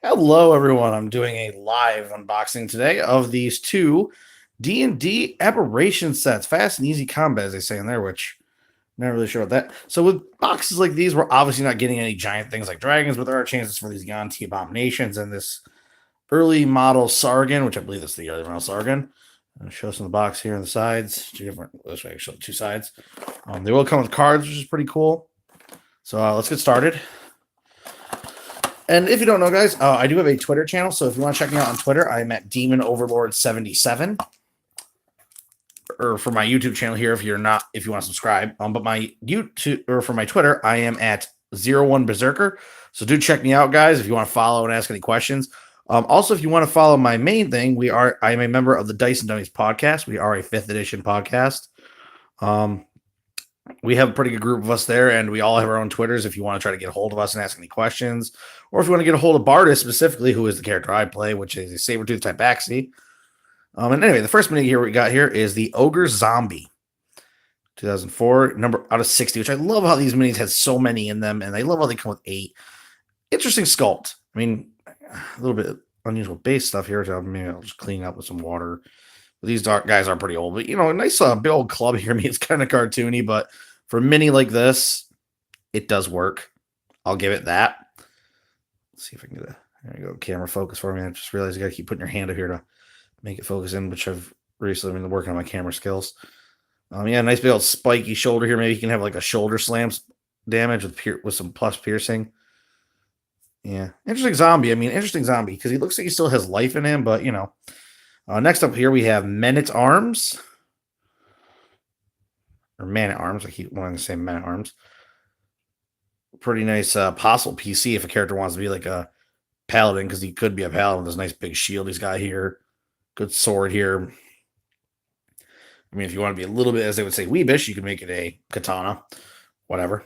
Hello, everyone. I'm doing a live unboxing today of these two D&D Aberration sets. Fast and easy combat, as they say in there, which I'm not really sure what that. So with boxes like these, we're obviously not getting any giant things like dragons, but there are chances for these Yanti Abominations and this early model Sargon, which I believe is the early model Sargon. I'll show us in the box here on the sides. Two different, this way, show two sides. They will come with cards, which is pretty cool. So let's get started. And if you don't know, guys, I do have a Twitter channel. So if you want to check me out on Twitter, I'm at Demon Overlord 77. Or for my YouTube channel here, if you want to subscribe. But my YouTube or for my Twitter, I am at 01 Berserker. So do check me out, guys, if you want to follow and ask any questions. Also, if you want to follow my main thing, I am a member of the Dice and Dummies podcast. We are a 5th edition podcast. We have a pretty good group of us there, and we all have our own Twitters if you want to try to get a hold of us and ask any questions. Or if you want to get a hold of Bardus specifically, who is the character I play, which is a saber-tooth type Baxi. And anyway, the first mini here we got here is the Ogre Zombie. 2004, number out of 60, which I love how these minis had so many in them, and I love how they come with 8. Interesting sculpt. I mean, a little bit unusual base stuff here, so maybe I'll just clean up with some water. These guys are pretty old, but a nice big old club here. I mean, it's kind of cartoony, but for a mini like this, it does work. I'll give it that. Let's see if I can get there you go, camera focus for me. I just realized you got to keep putting your hand up here to make it focus in, which I've recently been working on my camera skills. Yeah, nice big old spiky shoulder here. Maybe you can have like a shoulder slam damage with some plus piercing. Yeah, interesting zombie. I mean, interesting zombie because he looks like he still has life in him, but next up here we have Men-at-Arms. Or Man-at-Arms. I keep wanting to say Men-at-Arms. Pretty nice possible PC if a character wants to be like a paladin, because he could be a paladin with this nice big shield he's got here. Good sword here. I mean, if you want to be a little bit, as they would say, weebish, you can make it a katana. Whatever.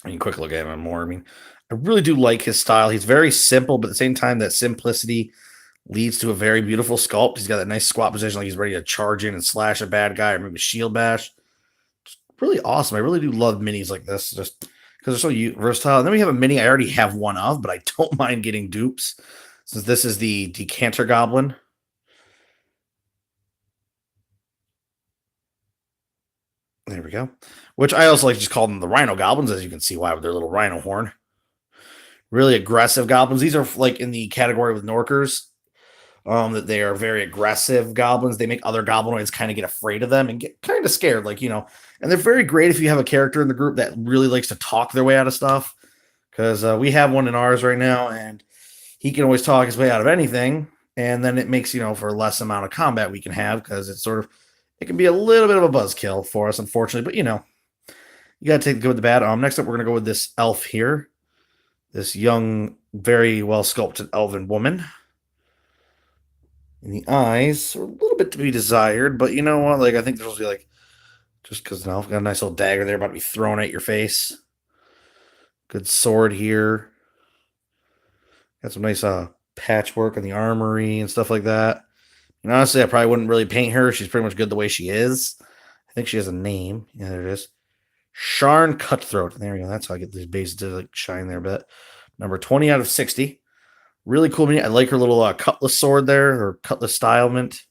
I mean, quick look at him more. I mean, I really do like his style. He's very simple, but at the same time, that simplicity leads to a very beautiful sculpt. He's got that nice squat position, like he's ready to charge in and slash a bad guy or maybe shield bash. Just really awesome. I really do love minis like this, just because they're so versatile. And then we have a mini I already have one of, but I don't mind getting dupes, since this is the Decanter Goblin. There we go. Which I also like to just call them the Rhino Goblins, as you can see why with their little rhino horn. Really aggressive goblins. These are like in the category with Norkers. That they are very aggressive goblins. They make other goblinoids kind of get afraid of them and get kind of scared, and they're very great if you have a character in the group that really likes to talk their way out of stuff, because we have one in ours right now, and he can always talk his way out of anything, and then it makes, for less amount of combat we can have, because it can be a little bit of a buzzkill for us, unfortunately, but you got to take the good with the bad. Next up, we're going to go with this elf here, this young, very well sculpted elven woman. And the eyes are a little bit to be desired, but you know what? Like, I think there's be like, just because now I've got a nice little dagger there about to be thrown at your face. Good sword here. Got some nice patchwork on the armory and stuff like that. And honestly, I probably wouldn't really paint her. She's pretty much good the way she is. I think she has a name. Yeah, there it is. Sharn Cutthroat. There we go. That's how I get these bases to like shine there a bit. Number 20 out of 60. Really cool mini. I like her little cutlass sword there, or cutlass stylement.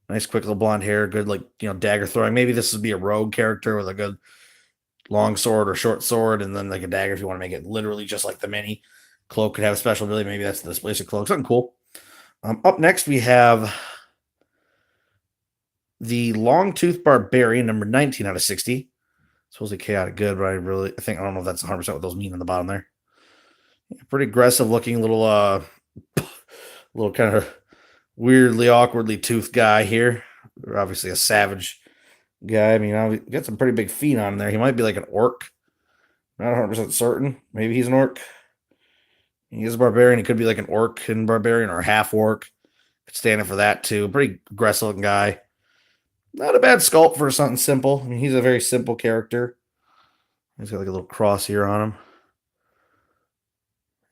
Nice, quick little blonde hair. Good, dagger throwing. Maybe this would be a rogue character with a good long sword or short sword, and then like a dagger if you want to make it literally just like the mini. Cloak could have a special ability. Maybe that's the displacer cloak. Something cool. Up next, we have the Long-Tooth Barbarian, number 19 out of 60. Supposedly chaotic good, but I don't know if that's 100% what those mean on the bottom there. Pretty aggressive looking little kind of weirdly, awkwardly toothed guy here. Obviously a savage guy. I mean, he got some pretty big feet on there. He might be like an orc. Not 100% certain. Maybe he's an orc. He is a barbarian. He could be like an orc and barbarian or half orc. Could stand in for that too. Pretty aggressive looking guy. Not a bad sculpt for something simple. I mean, he's a very simple character. He's got like a little cross here on him.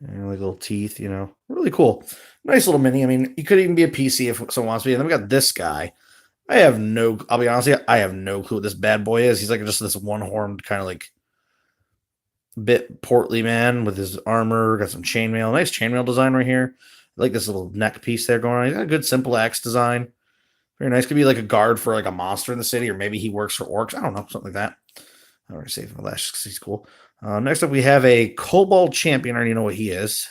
And like little teeth, really cool. Nice little mini. I mean, he could even be a PC if someone wants to be. And then we got this guy. I'll be honest with you, I have no clue what this bad boy is. He's like just this one-horned kind of like bit portly man with his armor. Got some chainmail. Nice chainmail design right here. I like this little neck piece there going on. He's got a good simple axe design. Very nice. Could be like a guard for like a monster in the city, or maybe he works for orcs. I don't know, something like that. I'm gonna save my lash because he's cool. Next up, we have a Kobold Champion. I already know what he is.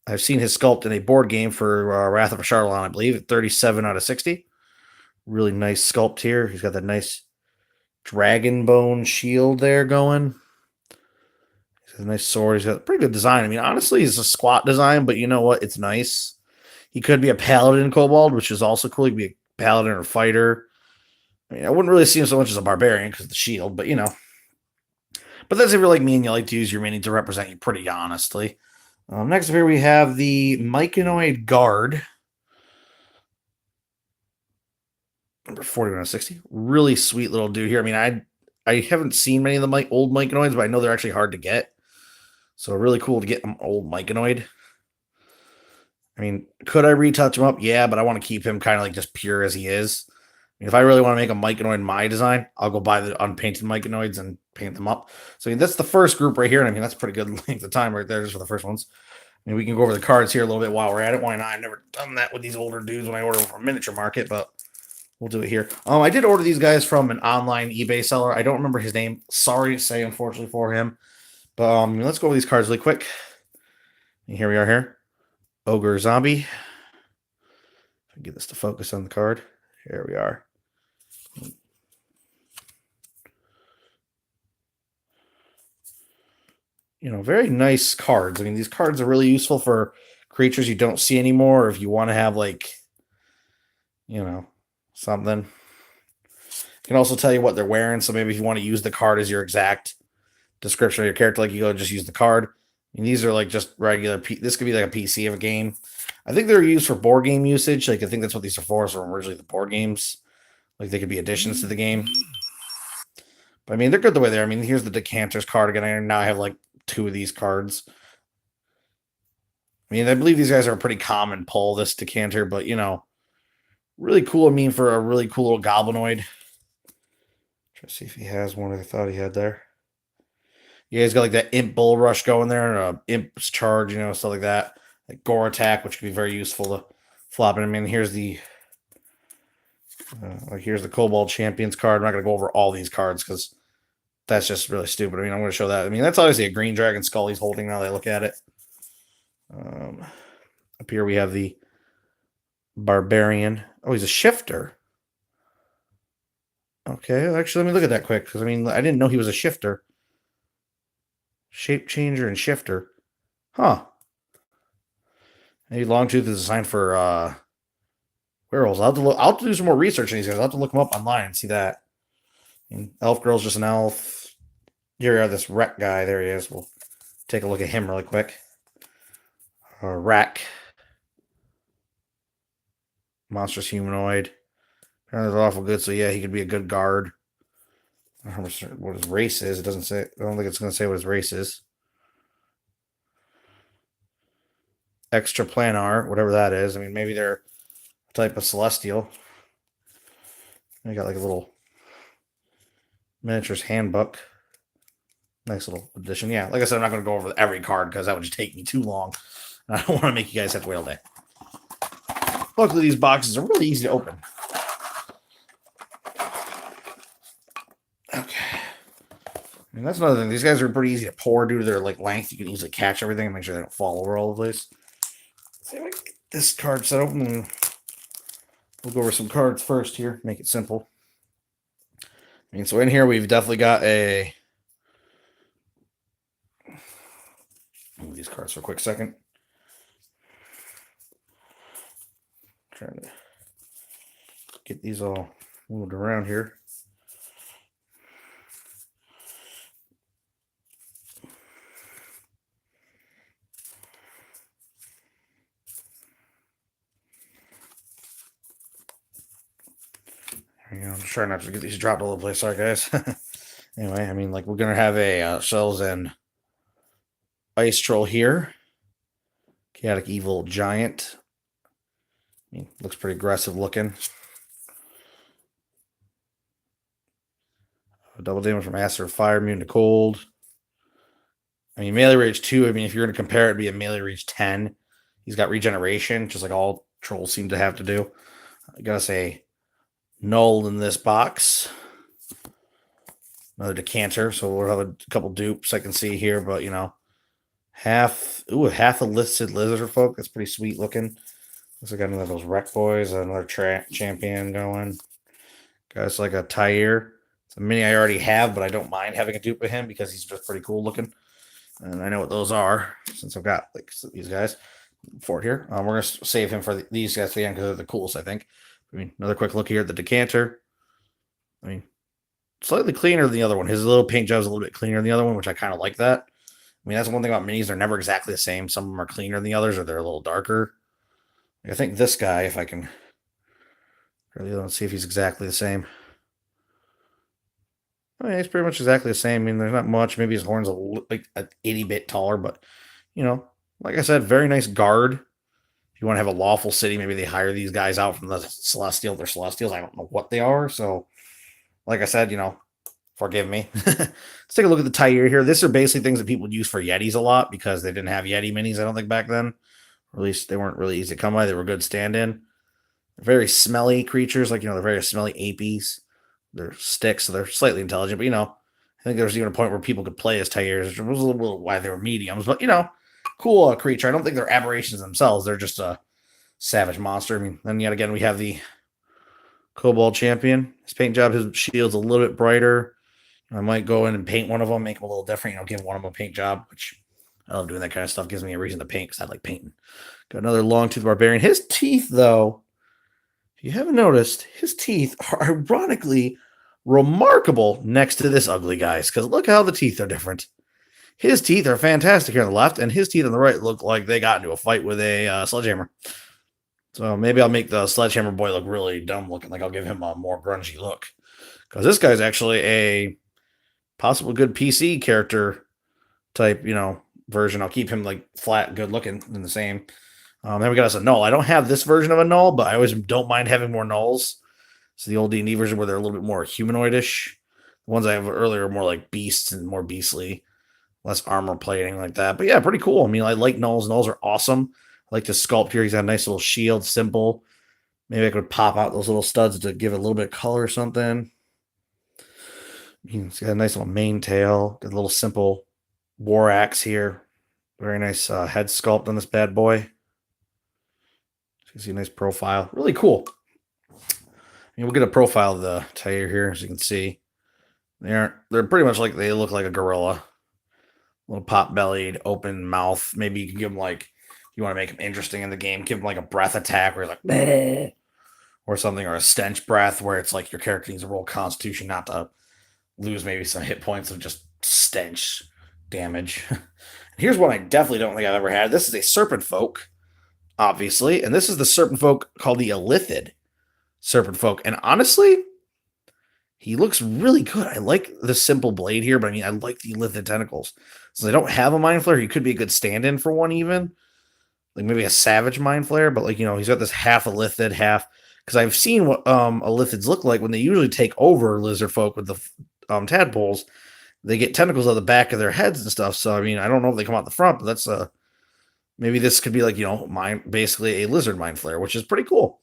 I've seen his sculpt in a board game for Wrath of a Charlatan, I believe, at 37 out of 60. Really nice sculpt here. He's got that nice dragon bone shield there going. He's got a nice sword. He's got a pretty good design. I mean, honestly, it's a squat design, but you know what? It's nice. He could be a paladin kobold, which is also cool. He could be a paladin or a fighter. I mean, I wouldn't really see him so much as a barbarian because of the shield, but you know. But that's if you're like me and you like to use your mini to represent you pretty honestly. Next up here we have the Myconoid Guard. Number 4160. Really sweet little dude here. I mean, I haven't seen many of the old Myconoids, but I know they're actually hard to get. So really cool to get an old Myconoid. I mean, could I retouch him up? Yeah, but I want to keep him kind of like just pure as he is. I mean, if I really want to make a Myconoid my design, I'll go buy the unpainted Myconoids and paint them up. So I mean, that's the first group right here. And I mean, that's pretty good length of time right there just for the first ones. I mean, we can go over the cards here a little bit while we're at it. Why not? I've never done that with these older dudes when I order them from Miniature Market, but we'll do it here. I did order these guys from an online eBay seller. I don't remember his name. Sorry to say, unfortunately, for him. But let's go over these cards really quick. And here we are here. Ogre Zombie. If I get this to focus on the card. Here we are. You know, very nice cards. I mean, these cards are really useful for creatures you don't see anymore. Or if you want to have, like, you know, something. It can also tell you what they're wearing. So maybe if you want to use the card as your exact description of your character, like you go and just use the card. I mean, these are like just regular. This could be like a PC of a game. I think they're used for board game usage. Like I think that's what these are for. So originally the board games, like they could be additions to the game. But I mean, they're good the way they're. I mean, here's the decanters card again. I now have like 2 of these cards. I mean, I believe these guys are a pretty common pull, this decanter, but you know, really cool. I mean, for a really cool little goblinoid. Try to see if he has one. I thought he had there. Yeah, he's got like that imp bull rush going there, and imp's charge, you know, stuff like that. Like gore attack, which can be very useful to flop. And I mean, here's the here's the Kobold Champions card. I'm not gonna go over all these cards because that's just really stupid. I mean, I'm gonna show that. I mean, that's obviously a green dragon skull he's holding now that I look at it. Up here we have the Barbarian. Oh, he's a shifter. Okay, actually, let me look at that quick because I mean, I didn't know he was a shifter. Shape changer and shifter. Huh. Maybe Longtooth is designed for werewolves. I'll have to do some more research on these guys. I'll have to look them up online and see that. I mean, Elf Girl's just an elf. Here we are, this Wreck guy. There he is. We'll take a look at him really quick. Rack. Monstrous humanoid. Apparently they're awful good, so yeah, he could be a good guard. I don't know what his race is. It doesn't say. I don't think it's going to say what his race is. Extra planar, whatever that is. I mean, maybe they're a type of celestial. I got like a little miniatures handbook. Nice little addition. Yeah, like I said, I'm not going to go over every card because that would just take me too long. I don't want to make you guys have to wait all day. Luckily, these boxes are really easy to open. Okay. I mean, that's another thing. These guys are pretty easy to pour due to their like length. You can easily catch everything and make sure they don't fall over all the place. So anyway, get this card set open and we'll go over some cards first here. Make it simple. I mean, so in here we've definitely got a. Move these cards for a quick second. Trying to get these all moved around here. I'm just trying not to get these dropped all over the place. Sorry, guys. Anyway, I mean, like, we're going to have a Shells and Ice Troll here. Chaotic Evil Giant. I mean, looks pretty aggressive looking. Double damage from Master of Fire, immune to cold. I mean, melee rage 2, I mean, if you're going to compare it, it'd be a melee rage 10. He's got regeneration, just like all trolls seem to have to do. I gotta say, null in this box. Another decanter, so we'll have a couple dupes I can see here, but half a listed lizard folk. That's pretty sweet looking. Looks like another of those wreck boys, another champion going. Got like a Tyre. It's a mini I already have, but I don't mind having a dupe of him because he's just pretty cool looking. And I know what those are since I've got like these guys for it here. We're gonna save him for these guys at the end because they're the coolest, I think. I mean, another quick look here at the decanter. I mean, slightly cleaner than the other one. His little paint job is a little bit cleaner than the other one, which I kind of like that. I mean, that's one thing about minis. They're never exactly the same. Some of them are cleaner than the others, or they're a little darker. I think this guy, if I can really don't see if he's exactly the same. I mean, he's pretty much exactly the same. I mean, there's not much. Maybe his horn's like an 80 bit taller, but like I said, very nice guard. If you want to have a lawful city, maybe they hire these guys out from the Celestial. They're Celestials. I don't know what they are. So, like I said, forgive me. Let's take a look at the Tyre here. These are basically things that people use for Yetis a lot because they didn't have Yeti minis, I don't think, back then. Or at least they weren't really easy to come by. They were good stand-in. They're very smelly creatures, like, they're very smelly apies. They're sticks, so they're slightly intelligent, but, I think there was even a point where people could play as Tyres, which was a little why they were mediums, but, cool creature. I don't think they're aberrations themselves. They're just a savage monster. I mean, then yet again, we have the Kobold Champion. His paint job, his shield's a little bit brighter. I might go in and paint one of them, make them a little different, give one of them a paint job, which I love doing that kind of stuff. Gives me a reason to paint because I like painting. Got another long-toothed barbarian. His teeth, though, if you haven't noticed, his teeth are ironically remarkable next to this ugly guy's because look how the teeth are different. His teeth are fantastic here on the left, and his teeth on the right look like they got into a fight with a sledgehammer. So maybe I'll make the sledgehammer boy look really dumb looking. Like I'll give him a more grungy look. Because this guy's actually a possible good PC character type, version. I'll keep him like flat, good looking in the same. Then we got us a null. I don't have this version of a null, but I always don't mind having more nulls. So the old D&D version where they're a little bit more humanoidish. The ones I have earlier are more like beasts and more beastly. Less armor plating like that. But yeah, pretty cool. I mean, I like nulls. Nulls are awesome. I like the sculpt here. He's got a nice little shield, simple. Maybe I could pop out those little studs to give it a little bit of color or something. He's got a nice little mane tail. Got a little simple war axe here. Very nice head sculpt on this bad boy. You can see a nice profile. Really cool. We'll get a profile of the Tyre here, as you can see. They're pretty much like they look like a gorilla. Little pot-bellied, open mouth. Maybe you can give them like, you want to make them interesting in the game, give them like a breath attack where you're like, bleh, or something, or a stench breath where it's like your character needs to roll Constitution not to lose maybe some hit points of just stench damage. Here's one I definitely don't think I've ever had. This is a serpent folk, obviously, and this is the serpent folk called the Illithid serpent folk. And honestly, he looks really good. I like the simple blade here, but I mean, I like the Illithid tentacles. So they don't have a mind flare. He could be a good stand-in for one, even like maybe a savage mind flare. But like he's got this half Illithid, half because I've seen what Illithids look like when they usually take over lizard folk with the tadpoles. They get tentacles on the back of their heads and stuff. So I mean, I don't know if they come out the front, but that's maybe this could be like basically a lizard mind flare, which is pretty cool.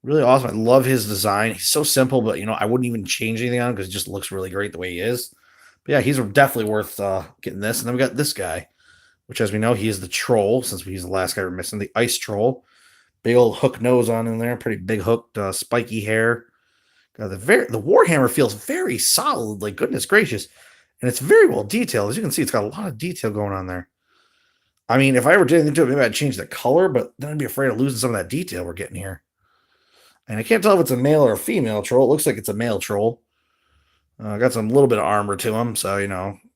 Really awesome. I love his design. He's so simple, but I wouldn't even change anything on him because it just looks really great the way he is. But yeah, he's definitely worth getting this. And then we got this guy, which, as we know, he is the troll, since he's the last guy we're missing, the ice troll. Big old hook nose on in there, pretty big hooked, spiky hair. The Warhammer feels very solid, like goodness gracious, and it's very well detailed. As you can see, it's got a lot of detail going on there. I mean, if I ever did anything to it, maybe I'd change the color, but then I'd be afraid of losing some of that detail we're getting here. And I can't tell if it's a male or a female troll. It looks like it's a male troll. Got some little bit of armor to him, so I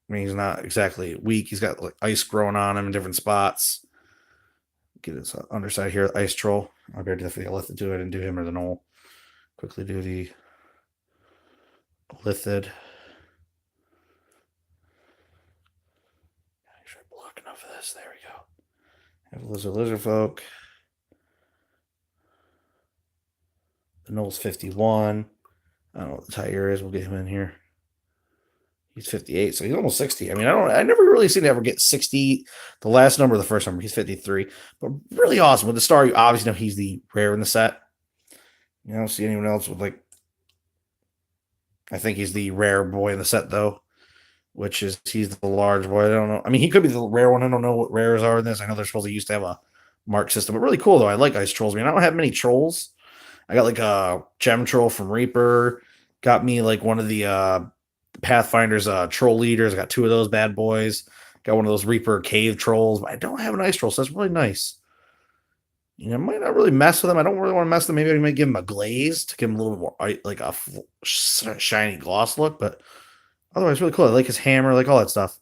mean, he's not exactly weak. He's got like ice growing on him in different spots. Get his underside here, ice troll. I'll be definitely let it do it and do him or the knoll. Quickly do the Lithid. Make sure I block enough of this. There we go. Have lizard folk. The Knoll's 51. I don't know what the Tyre is. We'll get him in here. He's 58, so he's almost 60. I mean, I never really seen him ever get 60, the last number, the first number. He's 53, but really awesome. With the star, you obviously know he's the rare in the set. You don't see anyone else with like, I think he's the rare boy in the set though, which is he's the large boy. I don't know. I mean, he could be the rare one. I don't know what rares are in this. I know they're supposed to used to have a mark system, but really cool though. I like ice trolls. I mean, I don't have many trolls. I got like a gem troll from Reaper. Got me like one of the Pathfinder's troll leaders. I got two of those bad boys. Got one of those Reaper cave trolls, but I don't have an ice troll, so that's really nice. You know, I might not really mess with them. I don't really want to mess with them. Maybe I might give them a glaze to give them a little more like a shiny gloss look, but otherwise, really cool. I like his hammer, like all that stuff.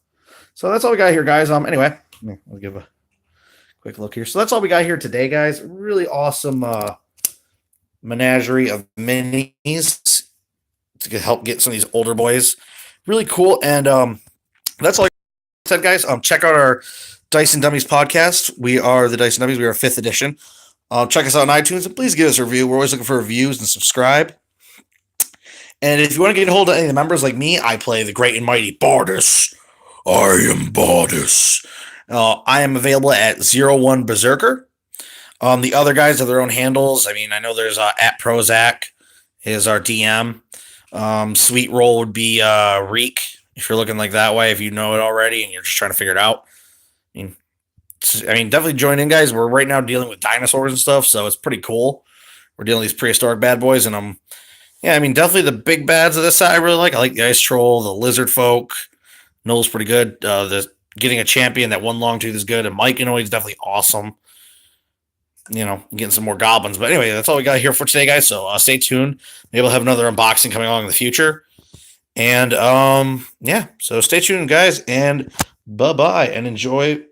So that's all we got here, guys. Anyway, I'll give a quick look here. So that's all we got here today, guys. Really awesome menagerie of minis to help get some of these older boys. Really cool. And that's all I said, guys. Check out our Dice and Dummies podcast. We are the Dice and Dummies. We are 5th edition. Check us out on iTunes and please give us a review. We're always looking for reviews and subscribe. And if you want to get a hold of any of the members like me, I play the great and mighty Bardus. I am Bardus. I am available at 01 Berserker. The other guys have their own handles. I mean, I know there's at Prozac is our DM. Sweet Roll would be Reek, if you're looking like that way, if you know it already and you're just trying to figure it out. I mean, definitely join in, guys. We're right now dealing with dinosaurs and stuff, so it's pretty cool. We're dealing with these prehistoric bad boys, and yeah, I mean, definitely the big bads of this side I really like. I like the Ice Troll, the Lizard Folk. Noel's pretty good. Getting a champion that one long tooth is good, and Mike, he's definitely awesome. You know, getting some more goblins. But anyway, that's all we got here for today, guys. So stay tuned. Maybe we'll have another unboxing coming along in the future. And yeah, so stay tuned, guys, and bye-bye, and enjoy